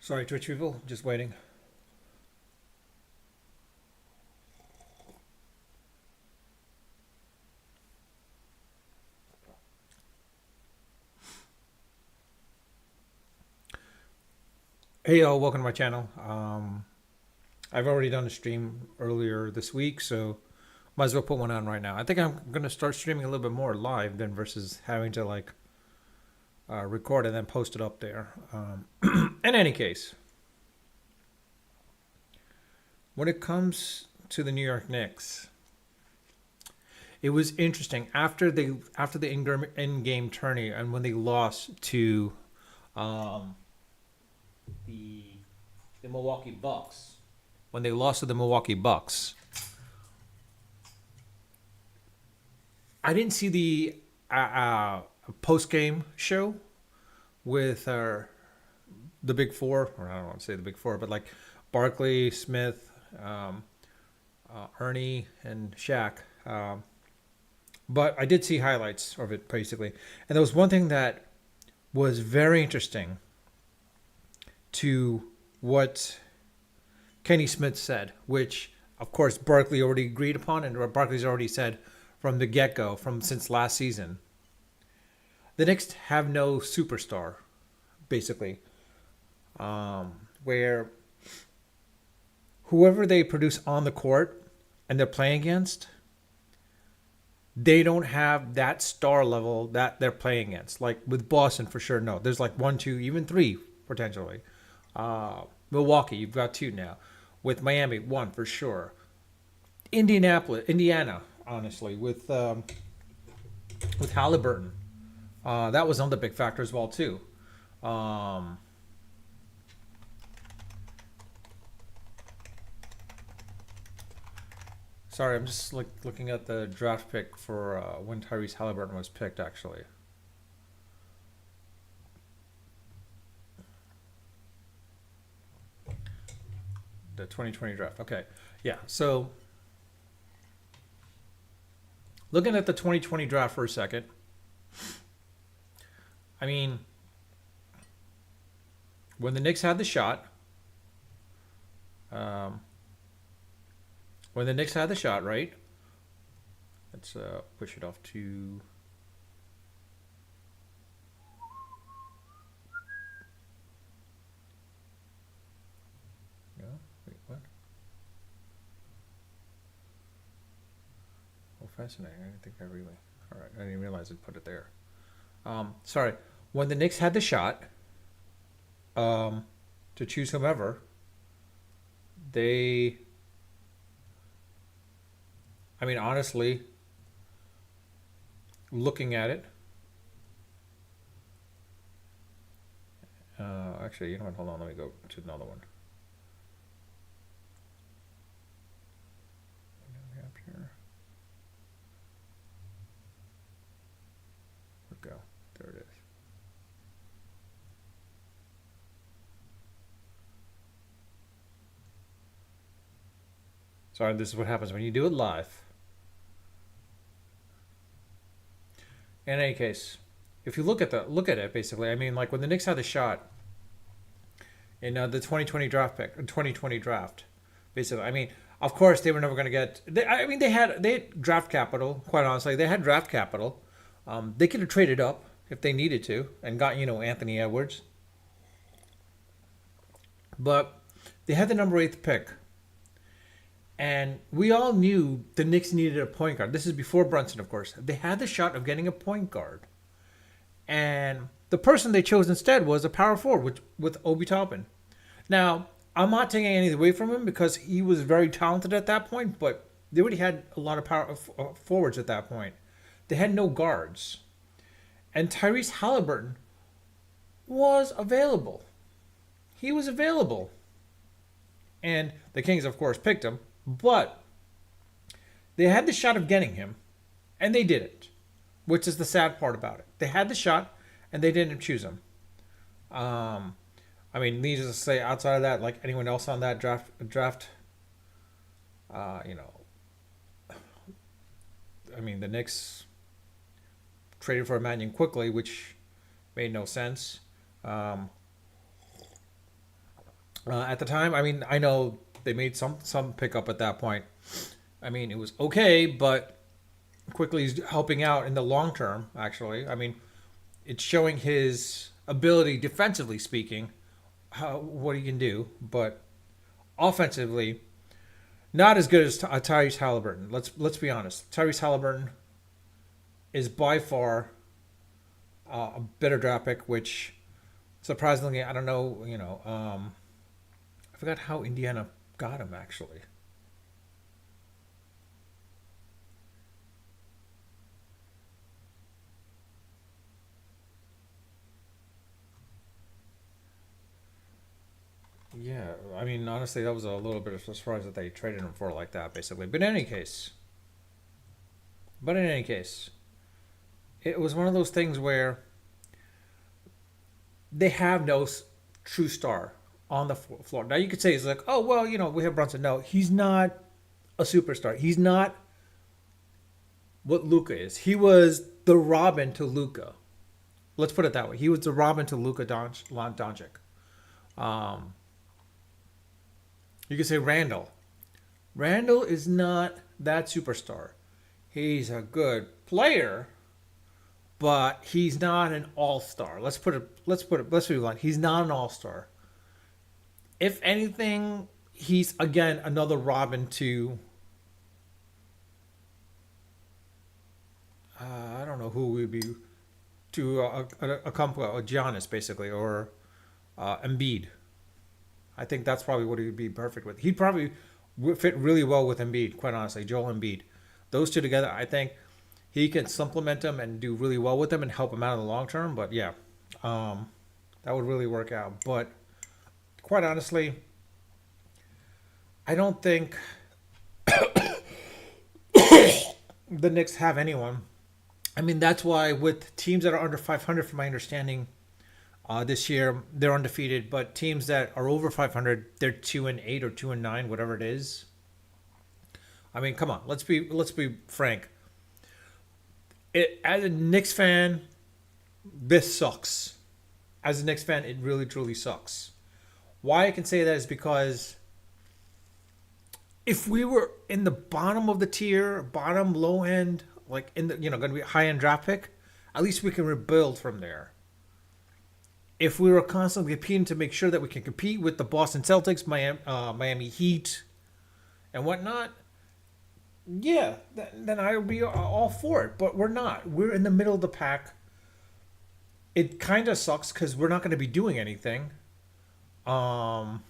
Sorry, Twitch people, just waiting. Hey, y'all, welcome to my channel. I've already done a stream earlier this week, so might as well put one on right now. I think I'm going to start streaming a little bit more live than versus having to record and then post it up there. In any case, when it comes to the New York Knicks, it was interesting after the in-game tourney and when they lost to the Milwaukee Bucks. When they lost to the Milwaukee Bucks, I didn't see the post-game show with the Big Four, or I don't want to say the Big Four, but like Barkley, Smith, Ernie, and Shaq. But I did see highlights of it, basically. And there was one thing that was very interesting to what Kenny Smith said, which, of course, Barkley already agreed upon, and Barkley's already said from the get-go, since last season. The Knicks have no superstar, basically, where whoever they produce on the court and they're playing against, they don't have that star level that they're playing against. Like with Boston, for sure, no. There's like 1, 2, even 3, potentially. Milwaukee, you've got 2 now. With Miami, 1 for sure. Indiana, honestly, with Halliburton, that was another big factor as well too. Sorry, I'm just looking at the draft pick for when Tyrese Halliburton was picked, actually. The 2020 draft. Okay. Yeah. So looking at the 2020 draft for a second. I mean, when the Knicks had the shot, right? Let's push it off to... What? Oh, fascinating. I didn't think I really... All right, I didn't realize I'd put it there. Sorry. When the Knicks had the shot to choose whomever, they... I mean, honestly, looking at it... actually, you know what? Hold on. Let me go to another one. Go. There it is. Sorry, this is what happens when you do it live. In any case, if you look at it, basically, I mean, like when the Knicks had the shot in the 2020 draft, basically, I mean, of course they were never going to get. They had draft capital. Quite honestly, they had draft capital. They could have traded up if they needed to and got, Anthony Edwards. But they had the number 8th pick. And we all knew the Knicks needed a point guard. This is before Brunson, of course. They had the shot of getting a point guard. And the person they chose instead was a power forward with Obi Toppin. Now, I'm not taking anything away from him because he was very talented at that point, but they already had a lot of power forwards at that point. They had no guards. And Tyrese Halliburton was available. He was available. And the Kings, of course, picked him. But they had the shot of getting him. And they didn't. Which is the sad part about it. They had the shot and they didn't choose him. I mean, needless to say, outside of that, like anyone else on that draft, I mean, the Knicks traded for Emmanuel quickly, which made no sense. At the time, I mean, I know they made some pickup at that point. I mean, it was okay, but quickly is helping out in the long term. Actually, I mean, it's showing his ability defensively speaking, how what he can do, but offensively, not as good as Tyrese Halliburton. Let's be honest. Tyrese Halliburton is by far a better draft pick, which surprisingly, I don't know. I forgot how Indiana got him actually. Yeah, I mean, honestly, that was a little bit of a surprise that they traded him for like that, basically. But in any case, it was one of those things where they have no true star on the floor. Now you could say it's like, oh well, we have Brunson. No, he's not a superstar. He's not what Luca is. He was the Robin to Luca. Let's put it that way. He was the Robin to Luca Doncic. Um, you could say Randall. Randall is not that superstar. He's a good player, but he's not an all star. Let's be blunt. He's not an all star. If anything, he's again another Robin to I don't know who would be to a Giannis basically or Embiid. I think that's probably what he'd be perfect with. He'd probably fit really well with Embiid, quite honestly, Joel Embiid. Those two together, I think he can supplement them and do really well with them and help them out in the long term. But yeah, um, that would really work out. But quite honestly, I don't think the Knicks have anyone. I mean, that's why with teams that are under 500, from my understanding, this year they're undefeated. But teams that are over 500, they're 2-8 or 2-9, whatever it is. I mean, come on, let's be frank. As a Knicks fan, this sucks. As a Knicks fan, it really truly sucks. Why I can say that is because if we were in the bottom of the tier, bottom low end, like in the going to be a high end draft pick, at least we can rebuild from there. If we were constantly competing to make sure that we can compete with the Boston Celtics, Miami Heat, and whatnot, yeah, then I would be all for it. But we're not. We're in the middle of the pack. It kind of sucks because we're not going to be doing anything. Um,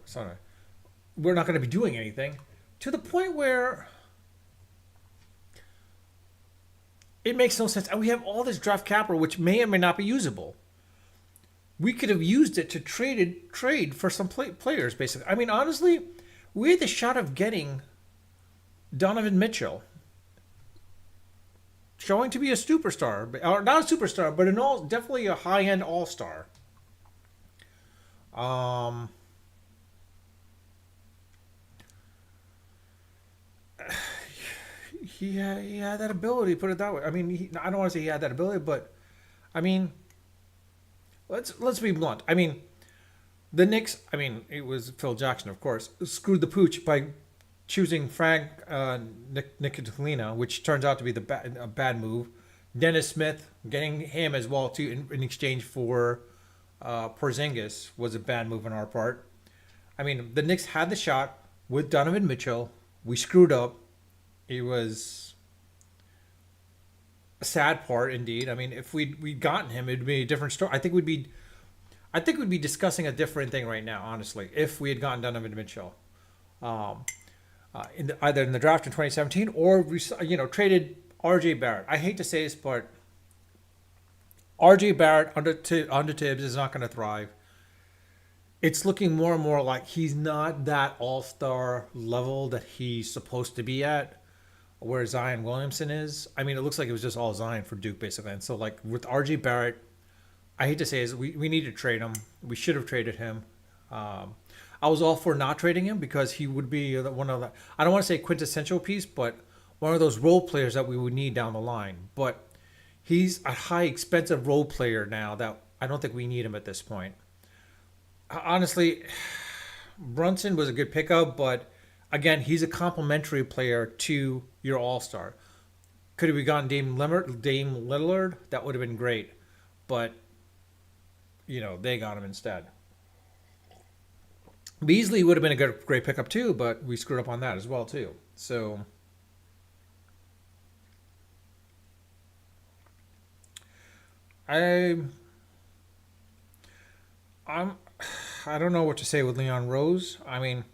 Sorry, we're not going to be doing anything to the point where it makes no sense. And we have all this draft capital, which may or may not be usable. We could have used it to trade for some players. Basically, I mean, honestly, we had the shot of getting Donovan Mitchell, showing to be a superstar, or not a superstar, but definitely a high end all star. Um, he had that ability. Put it that way. I mean, I don't want to say he had that ability, but I mean, let's be blunt. I mean, the Knicks. I mean, it was Phil Jackson, of course, screwed the pooch by choosing Frank Nicotina, which turns out to be a bad move. Dennis Smith, getting him as well too in exchange for Porzingis was a bad move on our part. I mean, the Knicks had the shot with Donovan Mitchell. We screwed up. It was a sad part indeed. I mean, if we'd gotten him, it'd be a different story. I think we'd be discussing a different thing right now, honestly, if we had gotten Donovan Mitchell. Um, Either in the draft in 2017 or traded RJ Barrett. I hate to say this, but RJ Barrett under Tibbs is not going to thrive. It's looking more and more like he's not that all star level that he's supposed to be at, where Zion Williamson is. I mean, it looks like it was just all Zion for Duke basically. And so like with RJ Barrett, I hate to say this, we need to trade him. We should have traded him. Um, I was all for not trading him because he would be one of the, I don't want to say quintessential piece, but one of those role players that we would need down the line. But He's a high expensive role player now that I don't think we need him at this point. Honestly, Brunson was a good pickup, but again, he's a complementary player to your All Star. Could we gotten Dame Lillard? That would have been great, but they got him instead. Beasley would have been a great pickup too, but we screwed up on that as well too. So I I'm I don't know what to say with Leon Rose. I mean,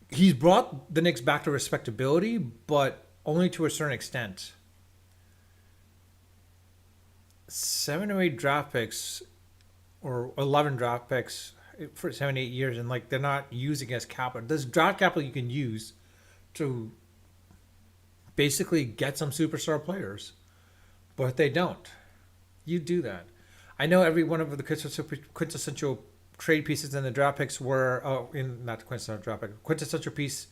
he's brought the Knicks back to respectability, but only to a certain extent. 7 or 8 draft picks or 11 draft picks for 7 8 years, and like they're not using as capital. There's draft capital you can use to basically get some superstar players, but they don't. You do that. I know every one of the quintessential trade pieces in the draft picks were in not the quintessential draft pick, quintessential piece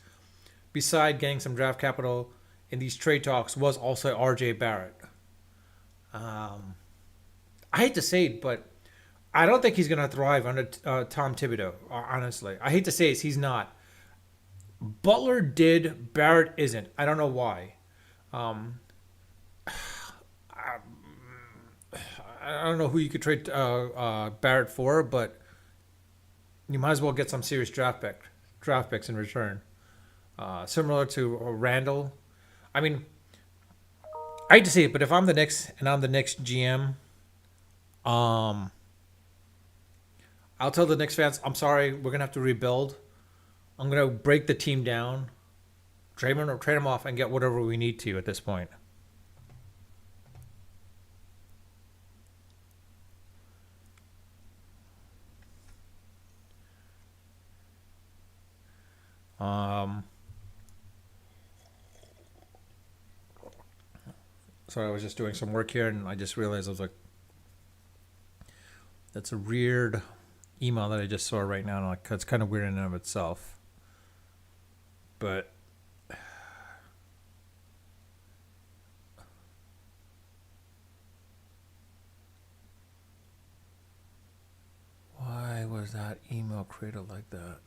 beside getting some draft capital in these trade talks was also R.J. Barrett. Um, I hate to say it, but I don't think he's going to thrive under Tom Thibodeau. Honestly, I hate to say it, he's not. Butler did, Barrett isn't. I don't know why. Um, I, I don't know who you could trade Barrett for, but you might as well get some serious draft picks in return. Similar to Randall. I mean, I hate to say it, but if I'm the Knicks and I'm the Knicks GM, um, I'll tell the Knicks fans, I'm sorry, we're gonna have to rebuild. I'm gonna break the team down, trade them off, and get whatever we need to at this point. Um, so I was just doing some work here, and I just realized I was like, that's a weird email that I just saw right now. And like, it's kind of weird in and of itself. But why was that email created like that?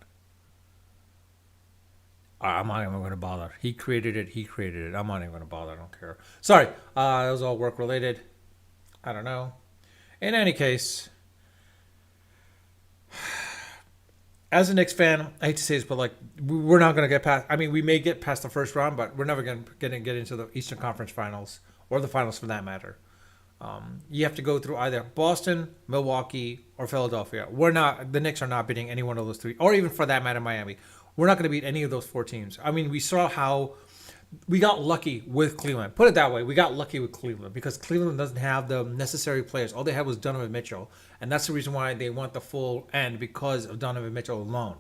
I'm not even going to bother. He created it. He created it. I'm not even going to bother. I don't care. Sorry. That was all work related. I don't know. In any case, as a Knicks fan, I hate to say this, but like we're not going to get past. I mean, we may get past the first round, but we're never going to get into the Eastern Conference Finals or the finals for that matter. You have to go through either Boston, Milwaukee, or Philadelphia. We're not. The Knicks are not beating any one of those three, or even for that matter, Miami. We're not going to beat any of those four teams. I mean, we saw how we got lucky with Cleveland. Put it that way. We got lucky with Cleveland because Cleveland doesn't have the necessary players. All they had was Donovan Mitchell. And that's the reason why they want the full end because of Donovan Mitchell alone.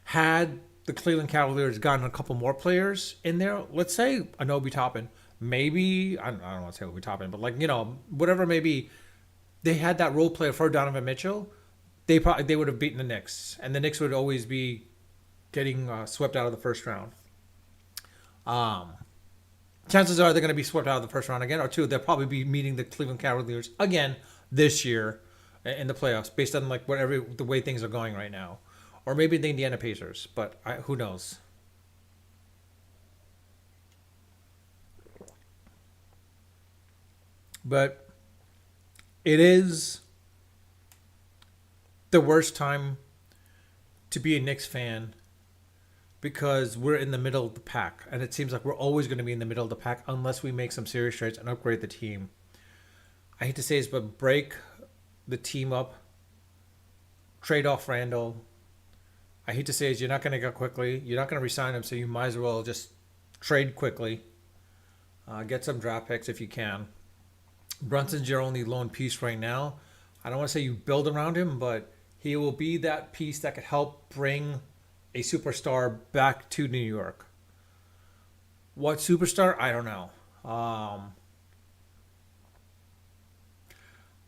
Had the Cleveland Cavaliers gotten a couple more players in there, let's say an Obi Toppin, maybe, I don't want to say Obi Toppin, but like, whatever maybe they had that role player for Donovan Mitchell, they would have beaten the Knicks. And the Knicks would always be getting swept out of the first round. Um, Chances are they're going to be swept out of the first round again, or two, they'll probably be meeting the Cleveland Cavaliers again this year in the playoffs, based on like whatever the way things are going right now, or maybe the Indiana Pacers. But who knows? But it is the worst time to be a Knicks fan because we're in the middle of the pack, and it seems like we're always going to be in the middle of the pack unless we make some serious trades and upgrade the team. I hate to say this, but break the team up, trade off Randall. I hate to say it, you're not going to go quickly. You're not going to resign him, so you might as well just trade quickly. Get some draft picks if you can. Brunson's your only lone piece right now. I don't want to say you build around him, but he will be that piece that could help bring a superstar back to New York. What superstar? I don't know.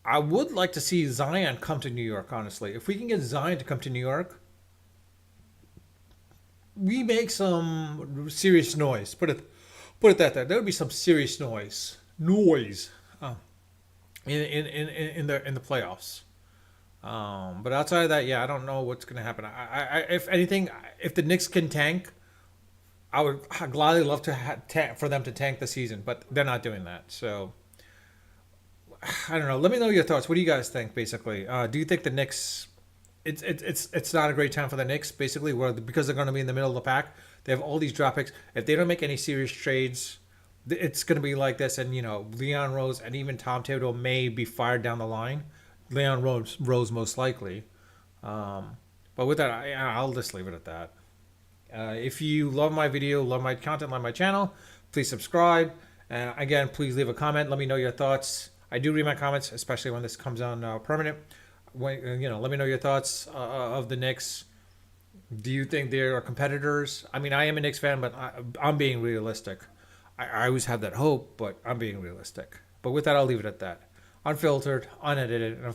I would like to see Zion come to New York, honestly. If we can get Zion to come to New York, we make some serious noise. Put it that there would be some serious noise. Noise. Oh. in the playoffs. But outside of that, yeah, I don't know what's going to happen. If anything, if the Knicks can tank, I would gladly love to for them to tank the season, but they're not doing that. So I don't know. Let me know your thoughts. What do you guys think? Basically, do you think the Knicks? It's not a great time for the Knicks. Basically, because they're going to be in the middle of the pack. They have all these draft picks. If they don't make any serious trades, it's going to be like this. And Leon Rose and even Tom Thibodeau may be fired down the line. Leon Rose most likely. But with that, I'll just leave it at that. If you love my video, love my content, love my channel, please subscribe. And again, please leave a comment. Let me know your thoughts. I do read my comments, especially when this comes on permanent. Let me know your thoughts of the Knicks. Do you think they're competitors? I mean, I am a Knicks fan, but I'm being realistic. I always have that hope, but I'm being realistic. But with that, I'll leave it at that. Unfiltered, unedited, and of course.